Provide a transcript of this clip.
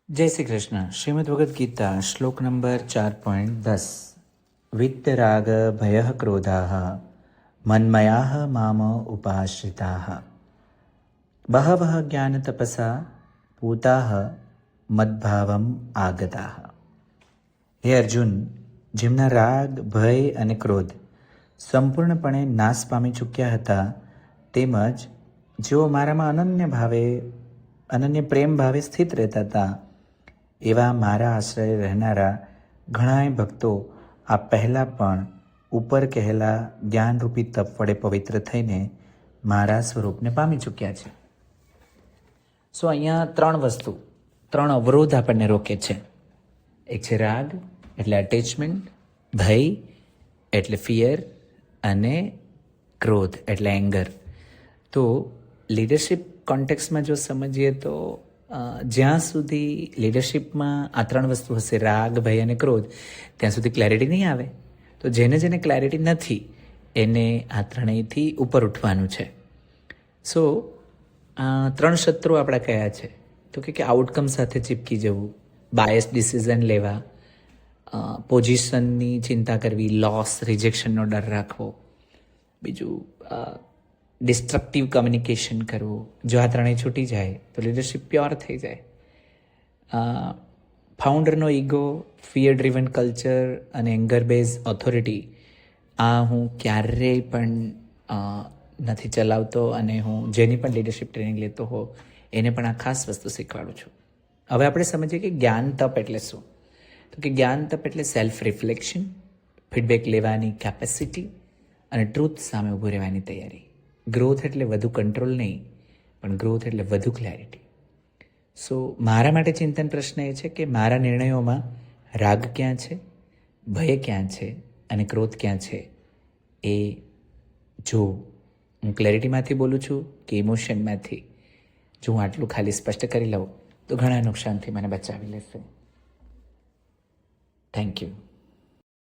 जय श्री कृष्ण। श्रीमद् भगवद गीता श्लोक नंबर 4.10 वित्तराग भयः क्रोधाः मन्मयाः माम उपाश्रिताः बहवः ज्ञानतपसा पूताः મદભાવમ આગતાઃ. હે અર્જુન, જેમના રાગ, ભય અને ક્રોધ સંપૂર્ણપણે નાશ પામી ચૂક્યા હતા, તેમજ જેઓ મારામાં અનન્ય પ્રેમ ભાવે સ્થિત રહેતા હતા, એવા મારા આશ્રય રહેનારા ઘણાય ભક્તો આ પહેલાં પણ ઉપર કહેલા જ્ઞાનરૂપી તપ વડે પવિત્ર થઈને મારા સ્વરૂપને પામી ચૂક્યા છે. સો અહીંયા ત્રણ અવરોધ આપણને રોકે છે. એક છે રાગ એટલે અટેચમેન્ટ, ભય એટલે ફિયર અને ક્રોધ એટલે એંગર. તો લીડરશિપ કોન્ટેક્સમાં જો સમજીએ તો જ્યાં સુધી લીડરશિપમાં આ ત્રણ વસ્તુ હશે, રાગ, ભય અને ક્રોધ, ત્યાં સુધી ક્લેરિટી નહીં આવે. તો જેને ક્લેરિટી નથી એને આ ત્રણેયથી ઉપર ઉઠવાનું છે. સો ત્રણ શત્રુ આપણા કયા છે? તો કે આઉટકમ સાથે ચીપકી જવું, બાયસ ડિસિઝન લેવા, પોઝિશનની ચિંતા કરવી, લોસ રિજેક્શનનો ડર રાખવો, બીજું ડિસ્ટ્રક્ટિવ કમ્યુનિકેશન કરવું. જો આ ત્રણેય છૂટી જાય તો લીડરશિપ પ્યોર થઈ જાય. ફાઉન્ડરનો ઈગો, ફિયર ડ્રિવન કલ્ચર અને એંગર બેઝ ઓથોરિટી, આ હું ક્યારેય પણ નથી ચલાવતો અને હું જેની પણ લીડરશિપ ટ્રેનિંગ લેતો હો એને પણ આ ખાસ વસ્તુ શીખવાડું છું. હવે આપણે સમજીએ કે જ્ઞાન તપ એટલે શું. તો કે જ્ઞાન તપ એટલે સેલ્ફ રિફ્લેક્શન, ફીડબેક લેવાની કેપેસિટી અને ટ્રુથ સામે ઊભું રહેવાની તૈયારી. ગ્રોથ એટલે વધુ કંટ્રોલ નહીં, પણ ગ્રોથ એટલે વધુ ક્લેરિટી. સો મારા માટે ચિંતન પ્રશ્ન એ છે કે મારા નિર્ણયોમાં રાગ ક્યાં છે, ભય ક્યાં છે અને ક્રોધ ક્યાં છે, એ જો હું ક્લેરિટીમાંથી બોલું છું કે ઇમોશનમાંથી, જો હું આટલું ખાલી સ્પષ્ટ કરી લઉં તો ઘણા નુકસાનથી મને બચાવી લેશે. Thank you.